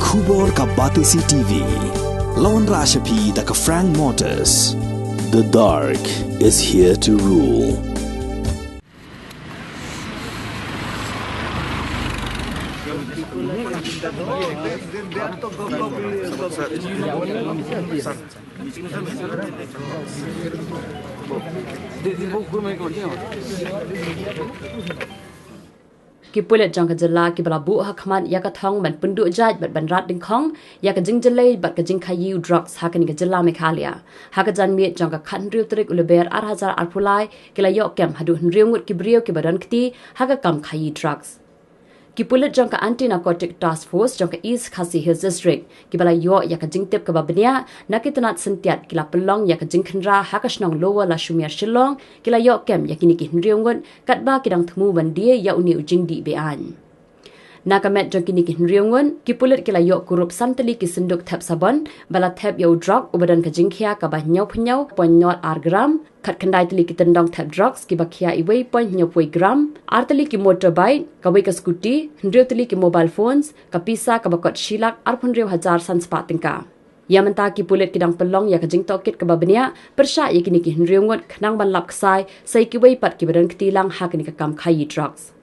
Khubor ka Batesi TV. Lawan Rashapi da ka Frank Motors. The dark is here to rule. Ki Pulit jang ka jala ki balabu hakman ya ka thong ban pundu jaj bat ban rat ding khong ya ka jing jalai bat ka jing khayi drugs hakan ka jala mekhalia haka jan mi jang ka khan riu trik uleber 8000 arpulai ki la yok kem hadu riu ngut ki brio ki badan kti haka kam khayi drugs Ki Pulit jang ka anti narcotic task force jang ka East Khasi Hills district ki bala yo ya ka jing tip ka babnia nakitanat sentiat ki la pelong ya ka jing khnra hakashnong lower la shumia shillong ki la yo kem ya kini ki hnriungun katba ki dang thmu ban die ya uni ujing di bean Nakamet jang kini ki hnriungun ki Pulit ki la yo kurup samtali ki sinduk thap sabon bala thap yo drug ubadan ka jing khia ka ba nyau phnyau pon nyot ar gram khat khandai tali ki tendong thap drugs ki bakhia iwei pon nyau poi gram artali ki motorbike ka wei ka scooty hnriu tali ki mobile phones ka pisa ka bakot shilak arpun riu hazar sanspa tingka Yamanta ki Pulit ki dang pelong ya ka jing tokit ka babnia Pyrshah ya kini ki hnriungun khnang ban lap ksai sai ki wei pat ki badan ktilang ha kini ka kam khayi drugs